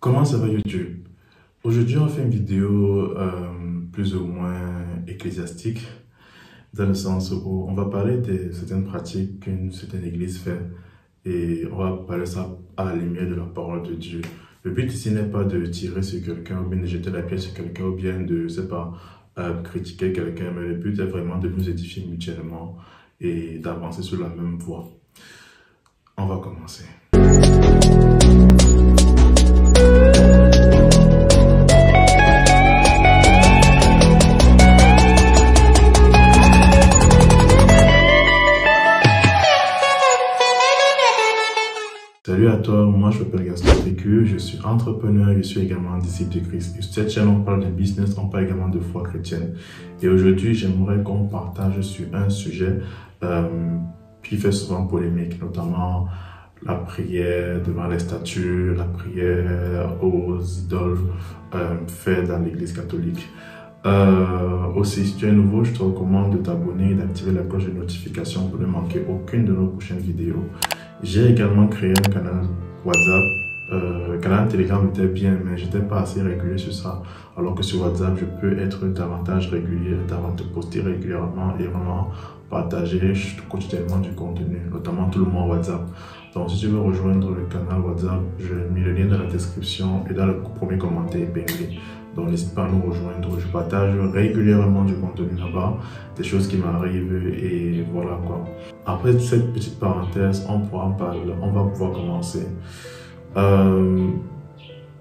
Comment ça va YouTube? Aujourd'hui, on fait une vidéo plus ou moins ecclésiastique, dans le sens où on va parler de certaines pratiques qu'une certaine église fait et on va parler ça à la lumière de la parole de Dieu. Le but ici n'est pas de tirer sur quelqu'un ou bien de jeter la pierre sur quelqu'un ou bien de, je sais pas, critiquer quelqu'un, mais le but est vraiment de nous édifier mutuellement et d'avancer sur la même voie. On va commencer. Salut à toi, moi je m'appelle Gaston Técu, je suis entrepreneur, je suis également disciple de Christ. Et sur cette chaîne, on parle de business, on parle également de foi chrétienne. Et aujourd'hui, j'aimerais qu'on partage sur un sujet qui fait souvent polémique, notamment la prière devant les statues, la prière aux idoles faites dans l'église catholique. Aussi, si tu es nouveau, je te recommande de t'abonner et d'activer la cloche de notification pour ne manquer aucune de nos prochaines vidéos. J'ai également créé un canal WhatsApp. Le canal Telegram était bien, mais j'étais pas assez régulier sur ça. Alors que sur WhatsApp, je peux être davantage régulier, davantage poster régulièrement et vraiment partager quotidiennement du contenu, notamment tout le mois WhatsApp. Donc, si tu veux rejoindre le canal WhatsApp, je mets le lien dans la description et dans le premier commentaire épinglé. Donc, n'hésite pas à nous rejoindre. Je partage régulièrement du contenu là-bas, des choses qui m'arrivent et voilà quoi. Après cette petite parenthèse, on pourra en parler, on va pouvoir commencer.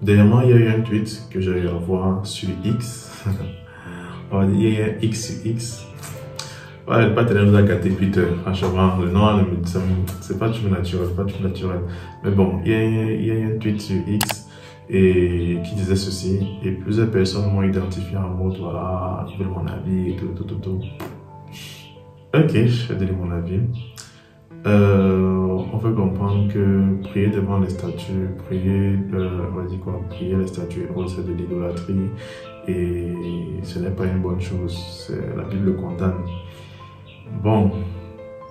Dernièrement, il y a eu un tweet que j'ai eu à voir sur X. On va dire, il y a un X sur X. Ouais, pas tellement nous a gâté Twitter, franchement, le nom, c'est pas tout naturel, Mais bon, il y a un tweet sur X et qui disait ceci, et plusieurs personnes m'ont identifié en mode, voilà, je veux mon avis et tout. Ok, je vais donner mon avis. On peut comprendre que prier devant les statues, prier les statues, c'est de l'idolâtrie et ce n'est pas une bonne chose, la Bible le condamne. Bon,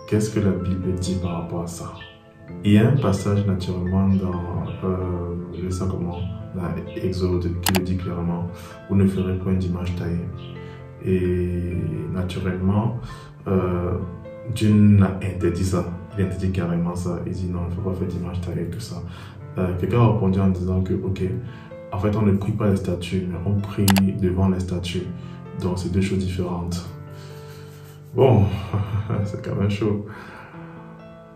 qu'est-ce que la Bible dit par rapport à ça? Il y a un passage naturellement dans Exode qui le dit clairement, vous ne ferez point d'image taillée. Et naturellement, Dieu n'a interdit ça, il interdit carrément ça, il dit non, il ne faut pas faire d'image taillée et tout ça. Quelqu'un a répondu en disant que ok, en fait on ne prie pas les statues, mais on prie devant les statues, donc c'est deux choses différentes. Bon, c'est quand même chaud.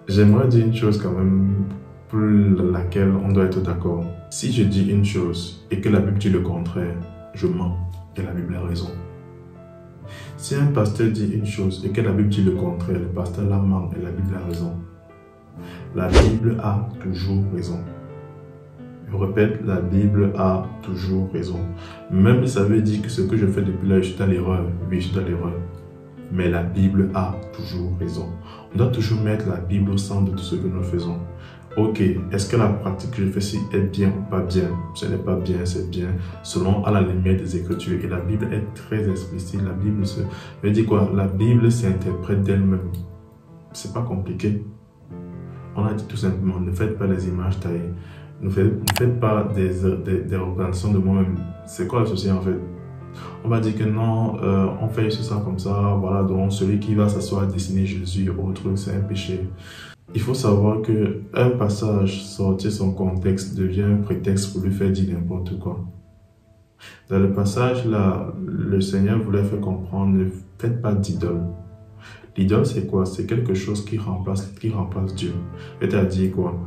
J'aimerais dire une chose quand même pour laquelle on doit être d'accord. Si je dis une chose et que la Bible dit le contraire, je mens et la Bible a raison. Si un pasteur dit une chose et que la Bible dit le contraire, le pasteur la ment et la Bible a raison. La Bible a toujours raison. Je répète, la Bible a toujours raison. Même si ça veut dire que ce que je fais depuis là, je suis dans l'erreur. Oui, je suis dans l'erreur. Mais la Bible a toujours raison. On doit toujours mettre la Bible au centre de tout ce que nous faisons. Ok, est-ce que la pratique que je fais ici est bien ou pas bien? Ce n'est pas bien, c'est bien, selon à la lumière des Écritures. Et la Bible est très explicite. La Bible veut dire quoi? La Bible s'interprète d'elle-même. C'est pas compliqué. On a dit tout simplement, ne faites pas les images taillées. Ne faites pas des représentations de moi-même. C'est quoi le souci en fait? On va dire que non, on fait ça comme ça, voilà, donc celui qui va s'asseoir dessiner Jésus ou autre, c'est un péché. Il faut savoir que un passage sorti de son contexte devient un prétexte pour lui faire dire n'importe quoi. Dans le passage là, le Seigneur voulait faire comprendre, ne faites pas d'idole. L'idole c'est quoi? C'est quelque chose qui remplace Dieu. C'est-à-dire quoi?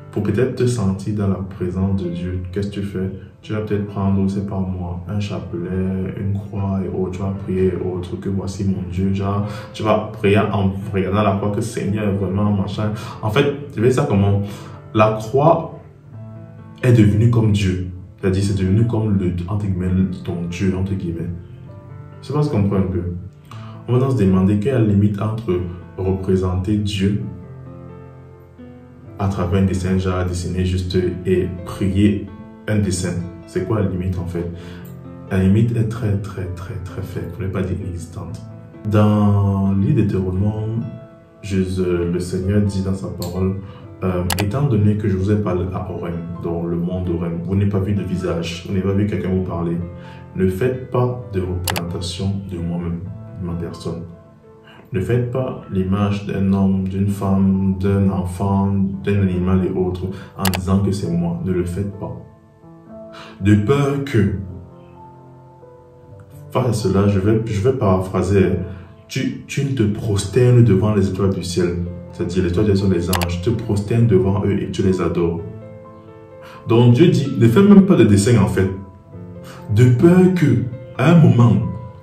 Pour peut-être te sentir dans la présence de Dieu, qu'est-ce que tu fais? Tu vas peut-être prendre, c'est pas moi, un chapelet, une croix et autres, tu vas prier et autres, que voici mon Dieu, genre, tu vas prier en regardant la croix que Seigneur, vraiment, machin. En fait, tu vois ça comment? La croix est devenue comme Dieu. C'est-à-dire, c'est devenu comme entre guillemets, ton Dieu, entre guillemets. Je sais pas si tu comprends un peu. On va donc se demander quelle est la limite entre représenter Dieu à travers un dessin, genre dessiner juste et prier un dessin. C'est quoi la limite en fait? La limite est très faible, pour ne pas dire inexistante. Dans le livre d'Hétéronome, le Seigneur dit dans sa parole, étant donné que je vous ai parlé à Horeb, dans le mont d'oreille, vous n'avez pas vu de visage, vous n'avez pas vu quelqu'un vous parler, ne faites pas de représentation de moi-même, de ma personne. Ne faites pas l'image d'un homme, d'une femme, d'un enfant, d'un animal et autres en disant que c'est moi. Ne le faites pas. De peur que, face à cela, je vais paraphraser, tu ne te prosternes devant les étoiles du ciel. C'est-à-dire les étoiles sont les anges. Tu te prosternes devant eux et tu les adores. Donc Dieu dit, ne fais même pas de dessin en fait. De peur que, à un moment,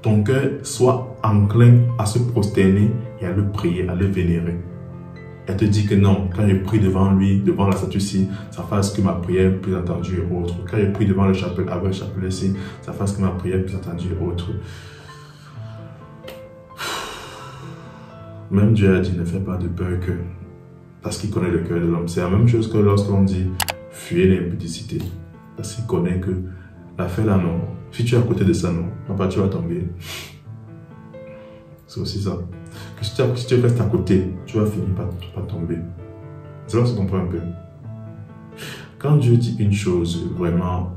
ton cœur soit enclin à se prosterner et à le prier, à le vénérer. Elle te dit que non, quand je prie devant lui, devant la statue-ci, ça fasse que ma prière est plus entendue et autre. Quand je prie devant le chapelet, avec le chapelet-ci, ça fasse que ma prière est plus entendue et autre. Même Dieu a dit, ne fais pas de peur que, parce qu'il connaît le cœur de l'homme. C'est la même chose que lorsqu'on dit, fuyez l'impudicité. Parce qu'il connaît que l'affaire là, non. Si tu es à côté de ça, non. Papa, tu vas tomber. C'est aussi ça. Que si tu restes à côté, tu vas finir par tomber. C'est là que tu comprends un peu. Quand Dieu dit une chose, vraiment,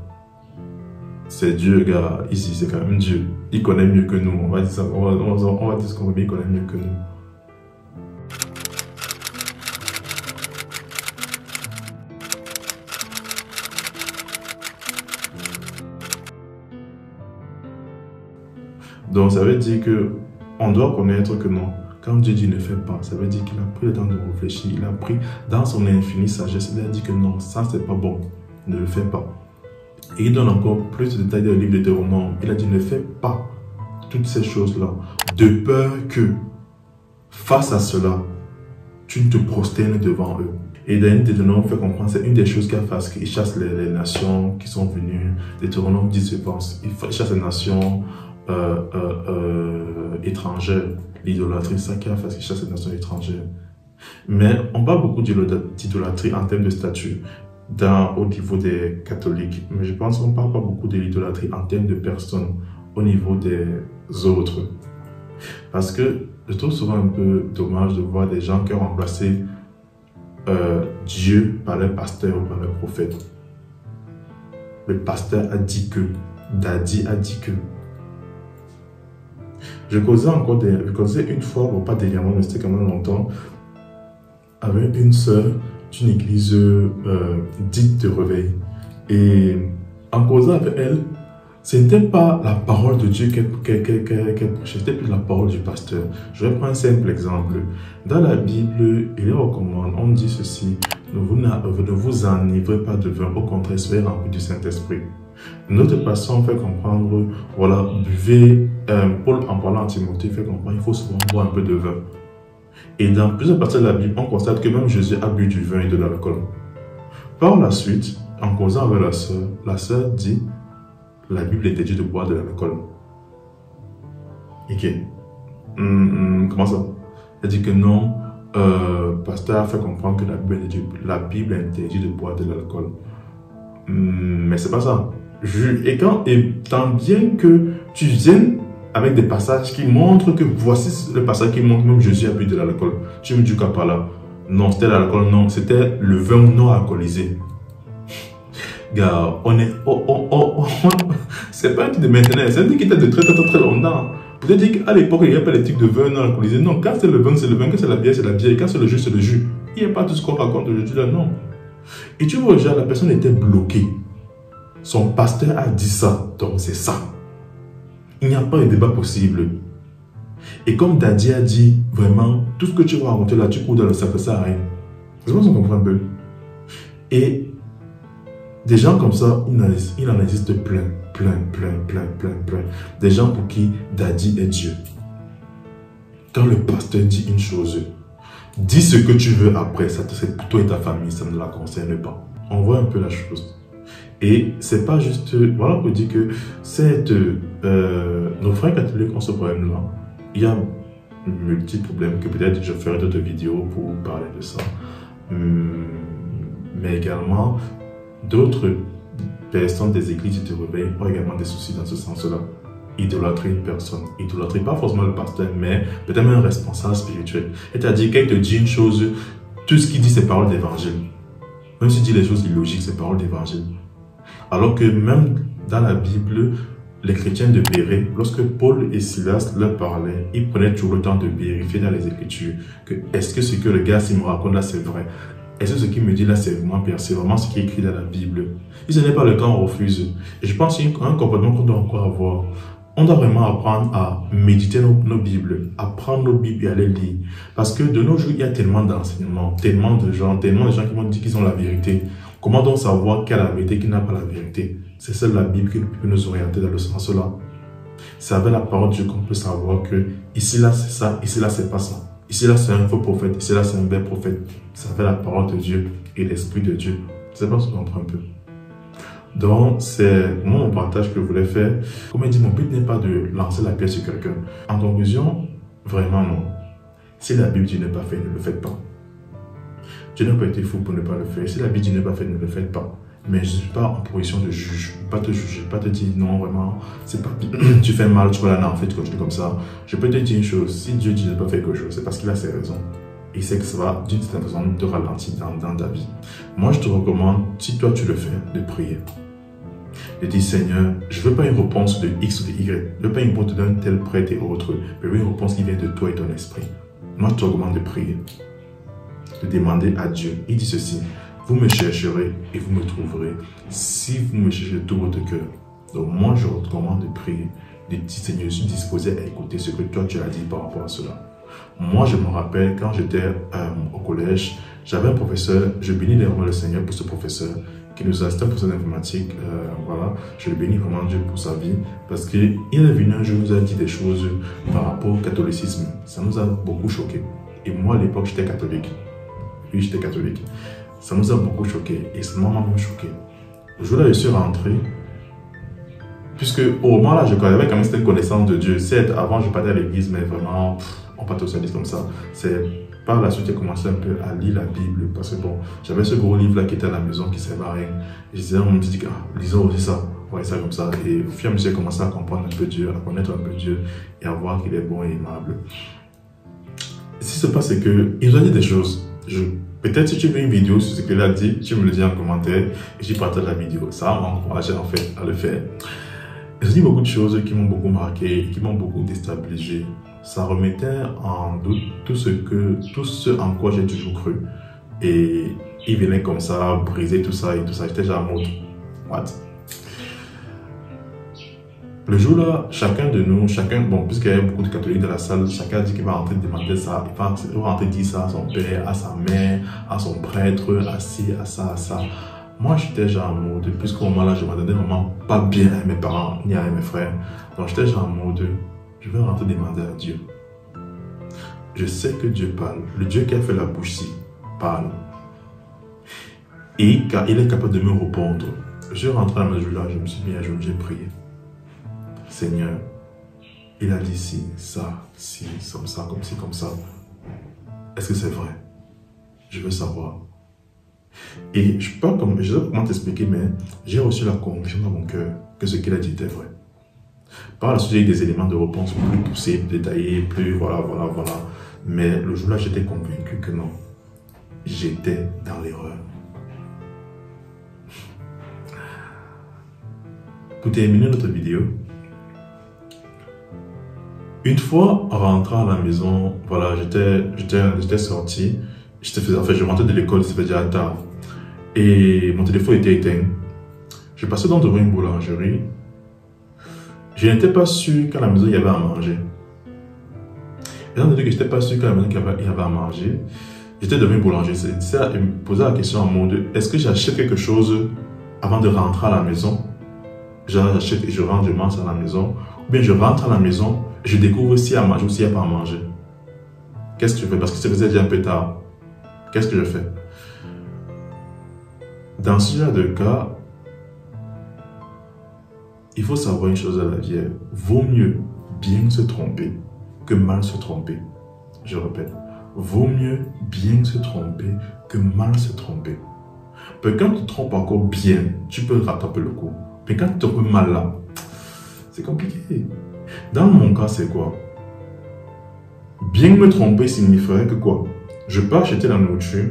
c'est Dieu, gars. Ici, c'est quand même Dieu. Il connaît mieux que nous. On va dire ça. On va dire ce qu'on veut, mais il connaît mieux que nous. Donc, ça veut dire que on doit connaître que non. Quand Dieu dit ne fais pas, ça veut dire qu'il a pris le temps de réfléchir. Il a pris dans son infinie sagesse. Il a dit que non, ça c'est pas bon. Ne le fais pas. Et il donne encore plus de détails dans le livre de Deutéronome. Il a dit ne fais pas toutes ces choses-là. De peur que, face à cela, tu ne te prosternes devant eux. Et dans Deutéronome fait comprendre, c'est une des choses qu'il fasse, qu'il chasse les nations qui sont venues. Deutéronome dit, je pense, il chasse les nations étrangères, l'idolâtrie, c'est ça qui a fait qu'il chasse les nations étrangères. Mais on parle beaucoup d'idolâtrie en termes de statut au niveau des catholiques, mais je pense qu'on ne parle pas beaucoup de l'idolâtrie en termes de personnes au niveau des autres. Parce que je trouve souvent un peu dommage de voir des gens qui ont remplacé Dieu par le pasteur ou par le prophète. Le pasteur a dit que, Daddy a dit que. Je causais une fois, bon pas dernièrement, mais c'était quand même longtemps, avec une sœur d'une église dite de réveil. Et en causant avec elle, ce n'était pas la parole de Dieu qu'elle prêchait, c'était plus la parole du pasteur. Je vais prendre un simple exemple. Dans la Bible, il recommande, on dit ceci, ne vous enivrez pas de vin, au contraire, soyez remplis du Saint-Esprit. Notre passion fait comprendre, voilà, buvez, Paul en parlant à Timothée fait comprendre, il faut souvent boire un peu de vin. Et dans plusieurs parties de la Bible, on constate que même Jésus a bu du vin et de l'alcool. Par la suite, en causant avec la sœur dit, la Bible interdit de boire de l'alcool. Ok. Comment ça? Elle dit que non, pasteur a fait comprendre que la Bible interdit de boire de l'alcool. Mais c'est pas ça. Et tant bien que tu viennes avec des passages qui montrent que voici le passage qui montre même Jésus a bu de l'alcool. Tu me dis qu'à par là. Non, c'était l'alcool, non, c'était le vin non alcoolisé. Gars, c'est pas un truc de maintenant, c'est un truc qui date de très longtemps. Peut-être dire qu'à l'époque, il n'y a pas les trucs de vin non alcoolisé. Non, quand c'est le vin, c'est le vin. Quand c'est la bière, c'est la bière. Et quand c'est le jus, c'est le jus. Il n'y a pas tout ce qu'on raconte aujourd'hui là, non. Et tu vois, déjà, la personne était bloquée. Son pasteur a dit ça, donc c'est ça. Il n'y a pas de débat possible. Et comme Daddy a dit, vraiment, tout ce que tu vas raconter là, tu cours dans le sac, ça sert à rien. C'est bon, on comprend un peu. Et des gens comme ça, il en existe plein. Des gens pour qui Daddy est Dieu. Quand le pasteur dit une chose, dis ce que tu veux après, ça c'est pour toi et ta famille, ça ne la concerne pas. On voit un peu la chose. Et c'est pas juste, voilà pour dire que nos frères catholiques ont ce problème-là. Il y a multiples problèmes que peut-être je ferai d'autres vidéos pour parler de ça. Mais également, d'autres personnes des églises de réveil ont également des soucis dans ce sens-là. Idolâtrer une personne. Idolâtrer pas forcément le pasteur, mais peut-être même un responsable spirituel. C'est-à-dire qu'elle te dit une chose, tout ce qu'il dit c'est parole d'évangile. Même s'il dit les choses illogiques, c'est parole d'évangile. Alors que même dans la Bible, les chrétiens de Bérée, lorsque Paul et Silas leur parlaient, ils prenaient toujours le temps de vérifier dans les Écritures que est-ce que ce que le gars s'il me raconte là c'est vrai? Est-ce que ce qu'il me dit là c'est vraiment bien? C'est vraiment ce qui est écrit dans la Bible? Si ce n'est pas le cas, on refuse. Et je pense qu'il y a un comportement qu'on doit encore avoir. On doit vraiment apprendre à méditer nos Bibles, apprendre nos Bibles et à les lire. Parce que de nos jours, il y a tellement d'enseignements, tellement de gens qui vont dire qu'ils ont la vérité. Comment donc savoir qui a la vérité et qui n'a pas la vérité? C'est seule la Bible qui peut nous orienter dans le sens-là. C'est avec la parole de Dieu qu'on peut savoir que ici là c'est ça, ici là c'est pas ça. Ici là c'est un faux prophète, ici là c'est un vrai prophète. C'est avec la parole de Dieu et l'Esprit de Dieu. C'est pas ce qu'on comprend un peu. Donc, c'est mon partage que je voulais faire. Comme je dis, mon but n'est pas de lancer la pierre sur quelqu'un. En conclusion, vraiment non. Si la Bible dit ne pas faire, ne le faites pas. Dieu n'a pas été fou pour ne pas le faire. Si la Bible dit ne pas faire, ne le faites pas. Mais je ne suis pas en position de juge. Je ne peux pas te juger, je ne peux pas te dire non, vraiment, c'est pas tu fais mal, tu vas là, non, en fait, tu continues comme ça. Je peux te dire une chose, si Dieu dit de ne pas faire quelque chose, c'est parce qu'il a ses raisons. Et c'est que ça va, d'une certaine façon, te ralentir dans ta vie. Moi, je te recommande, si toi tu le fais, de prier. De dire, Seigneur, je ne veux pas une réponse de X ou de Y. Je ne veux pas une réponse d'un tel prêtre et autre. Mais une réponse qui vient de toi et ton esprit. Moi, je te recommande de prier. De demander à Dieu. Il dit ceci, vous me chercherez et vous me trouverez si vous me cherchez de tout votre cœur. Donc moi, je te recommande de prier. De dire, Seigneur, je suis disposé à écouter ce que toi tu as dit par rapport à cela. Moi, je me rappelle, quand j'étais au collège, j'avais un professeur, je bénis vraiment le Seigneur pour ce professeur, qui nous a assisté un professeur d'informatique, voilà, je le bénis vraiment Dieu pour sa vie, parce qu'il est venu un jour, nous a dit des choses par rapport au catholicisme. Ça nous a beaucoup choqué. Et moi, à l'époque, j'étais catholique. Lui, j'étais catholique. Ça nous a beaucoup choqué. Et ça m'a vraiment choqué. Le jour-là, je suis rentré, puisque au moment-là, je avais quand même cette connaissance de Dieu. Certes, avant, je partais à l'église, mais vraiment, on partait au service comme ça. C'est par la suite, j'ai commencé un peu à lire la Bible, parce que bon, j'avais ce gros livre-là qui était à la maison, qui ne servait à rien. Et je disais, on me dit, lisons aussi ça, voyez ça comme ça. Et au fur et à mesure, j'ai commencé à comprendre un peu Dieu, à connaître un peu Dieu, et à voir qu'il est bon et aimable. Ce qui se passe, c'est qu'il nous a dit des choses. Peut-être si tu veux une vidéo sur ce qu'il a dit, tu me le dis en commentaire, et je partage la vidéo. Ça m'a encouragé en fait à le faire. Il a dit beaucoup de choses qui m'ont beaucoup marqué, qui m'ont beaucoup déstabilisé. Ça remettait en doute tout ce en quoi j'ai toujours cru. Et il venait comme ça, briser tout ça et tout ça. J'étais déjà en mode, what? Le jour-là, chacun de nous, bon, puisqu'il y avait beaucoup de catholiques dans la salle, chacun a dit qu'il va rentrer demander ça, il va rentrer dire ça à son père, à sa mère, à son prêtre, à ci, à ça, à ça. Moi, j'étais déjà en mode, puisqu'au moment-là, je m'attendais vraiment pas bien à mes parents, ni à mes frères. Donc, j'étais déjà en mode, je vais rentrer demander à Dieu. Je sais que Dieu parle. Le Dieu qui a fait la bouche-ci parle. Et car il est capable de me répondre. Je rentre à ma journée, je me suis mis à jouer, j'ai prié. Seigneur, il a dit ci, ça, ci, comme ça, comme ci, comme ça. Est-ce que c'est vrai? Je veux savoir. Et je ne sais pas comment t'expliquer, mais j'ai reçu la conviction dans mon cœur que ce qu'il a dit était vrai. Par la suite, j'ai eu des éléments de réponse plus poussés, plus détaillés, plus voilà. Mais le jour-là, j'étais convaincu que non. J'étais dans l'erreur. Pour terminer notre vidéo, une fois rentrant à la maison, voilà, j'étais sorti. Je rentrais de l'école, c'était déjà tard. Et mon téléphone était éteint. Je passais donc devant une boulangerie. Je n'étais pas sûr qu'à la maison, il y avait à manger. Étant donné que je n'étais pas sûr qu'à la maison, il y avait à manger, j'étais devant une boulangerie. Je me posais la question en mode, est-ce que j'achète quelque chose avant de rentrer à la maison? J'achète et je rentre, je mange à la maison. Ou bien je rentre à la maison, je découvre s'il y a à manger ou s'il n'y a pas à manger. Qu'est-ce que je fais? Parce que ça faisait déjà un peu tard. Qu'est-ce que je fais? Dans ce genre de cas, il faut savoir une chose à la vie. Vaut mieux bien se tromper que mal se tromper. Je répète, vaut mieux bien se tromper que mal se tromper. Parce que quand tu te trompes encore bien, tu peux rattraper le coup. Mais quand tu te trompes mal là, c'est compliqué. Dans mon cas, c'est quoi? Bien me tromper signifierait que quoi? Je peux acheter la nourriture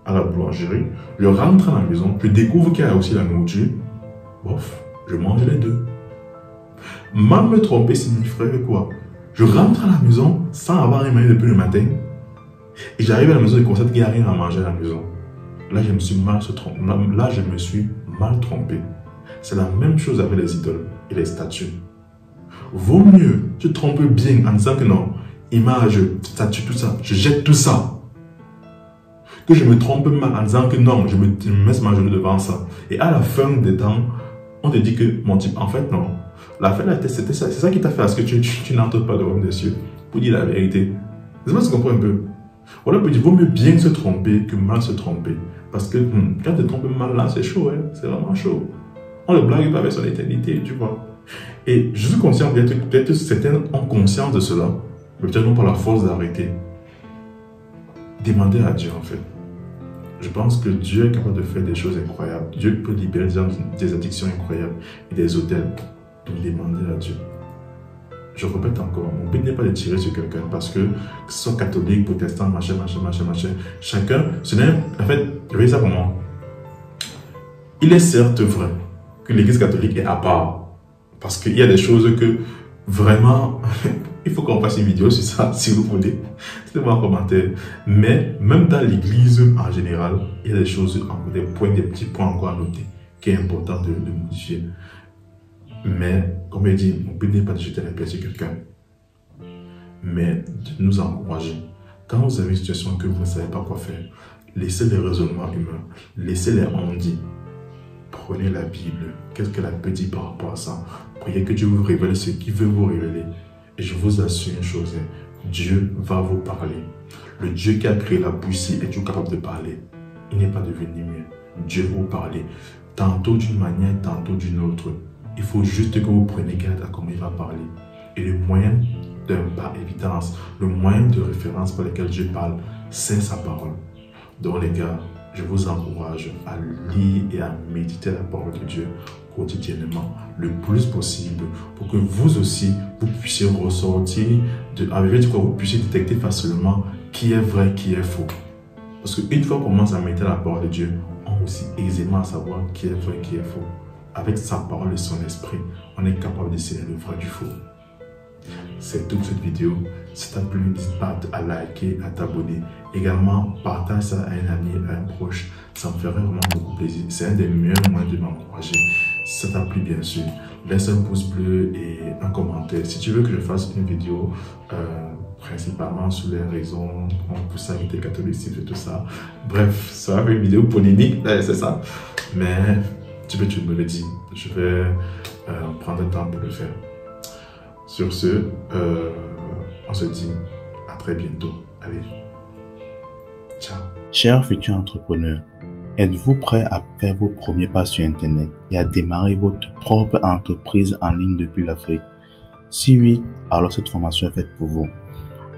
à la boulangerie, je rentre à la maison, je découvre qu'il y a aussi la nourriture, bof, je mange les deux. Mal me tromper signifierait quoi? Je rentre à la maison sans avoir rien mangé depuis le matin et j'arrive à la maison et constate qu'il n'y a rien à manger à la maison. Là, je me suis mal trompé. C'est la même chose avec les idoles et les statues. Vaut mieux te tromper bien en disant que non, image, statue, tout ça, je jette tout ça. Que je me trompe mal en disant que non, je me mets ma genou devant ça. Et à la fin des temps, on te dit que mon type, en fait, non. La fin de la tête, c'était ça. C'est ça qui t'a fait à ce que tu n'entres pas devant des cieux. Pour dire la vérité. C'est pas ce qu'on comprend un peu. Voilà, il vaut mieux bien se tromper que mal se tromper. Parce que quand tu te trompes mal là, c'est chaud, hein? C'est vraiment chaud. On ne blague pas avec son éternité, tu vois. Et je suis conscient, peut-être certains ont conscience de cela, mais peut-être non pas la force d'arrêter. Demandez à Dieu, en fait. Je pense que Dieu est capable de faire des choses incroyables. Dieu peut libérer des addictions incroyables et des hôtels. Donc demandez à Dieu. Je répète encore, mon but n'est pas de tirer sur quelqu'un parce que ce soit catholique, protestant, machin, chacun, ce n'est, en fait, je vais dire ça pour moi. Il est certes vrai que l'église catholique est à part parce qu'il y a des choses que vraiment, il faut qu'on fasse une vidéo sur ça si vous voulez. Dites-moi en commentaire. Mais même dans l'église en général, il y a des choses, des petits points encore à noter qui est important de modifier. Mais, comme je dis, mon but n'est pas de jeter la pierre sur quelqu'un, mais de nous encourager. Quand vous avez une situation que vous ne savez pas quoi faire, laissez les raisonnements humains, laissez les on-dit. Prenez la Bible, qu'est-ce qu'elle a peut dire par rapport à ça? Priez que Dieu vous révèle ce qu'il veut vous révéler. Et je vous assure une chose, Dieu va vous parler. Le Dieu qui a créé la bougie est toujours capable de parler. Il n'est pas devenu mieux. Dieu va vous parler, tantôt d'une manière, tantôt d'une autre. Il faut juste que vous preniez garde à comment il va parler. Et le moyen par évidence, le moyen de référence par lequel Dieu parle, c'est sa parole. Donc les gars, je vous encourage à lire et à méditer la parole de Dieu quotidiennement, le plus possible, pour que vous aussi, vous puissiez ressortir, vous puissiez détecter facilement qui est vrai, qui est faux. Parce qu'une fois qu'on commence à méditer la parole de Dieu, on peut aussi aisément savoir qui est vrai, qui est faux. Avec sa parole et son esprit, on est capable de discerner le vrai du faux. C'est toute cette vidéo. Si ça t'a plu, n'hésite pas à liker, à t'abonner. Également, partage ça à un ami, à un proche. Ça me ferait vraiment beaucoup plaisir. C'est un des meilleurs moyens de m'encourager. Si ça t'a plu, bien sûr, laisse un pouce bleu et un commentaire. Si tu veux que je fasse une vidéo, principalement sur les raisons qu'on pousse à éviter le catholicisme et tout ça. Bref, ça va faire une vidéo polémique, c'est ça. Mais tu me le dis. Je vais prendre le temps pour le faire. Sur ce, on se dit à très bientôt. Allez, ciao. Chers futurs entrepreneurs, êtes-vous prêt à faire vos premiers pas sur Internet et à démarrer votre propre entreprise en ligne depuis l'Afrique? Si oui, alors cette formation est faite pour vous.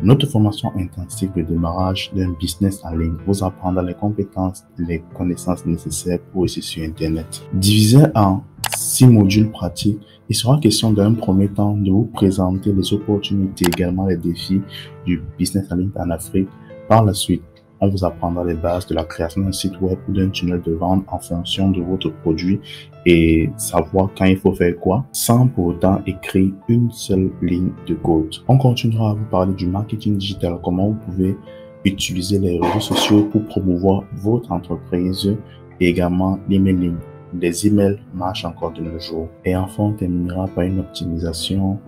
Notre formation intensive de démarrage d'un business en ligne vous apprendra les compétences et les connaissances nécessaires pour réussir sur Internet. Divisé en 6 modules pratiques, il sera question d'un premier temps de vous présenter les opportunités et également les défis du business en ligne en Afrique. Par la suite, on vous apprendra les bases de la création d'un site web ou d'un tunnel de vente en fonction de votre produit et savoir quand il faut faire quoi, sans pour autant écrire une seule ligne de code. On continuera à vous parler du marketing digital, comment vous pouvez utiliser les réseaux sociaux pour promouvoir votre entreprise et également l'emailing. Les emails marchent encore de nos jours. Et enfin, on terminera par une optimisation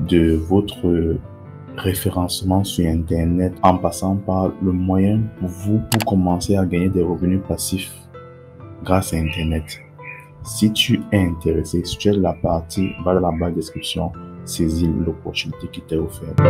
de votre référencement sur Internet en passant par le moyen pour vous pour commencer à gagner des revenus passifs grâce à Internet. Si tu es intéressé, si tu es de la partie, va dans la barre de description, saisis l'opportunité qui t'est offerte.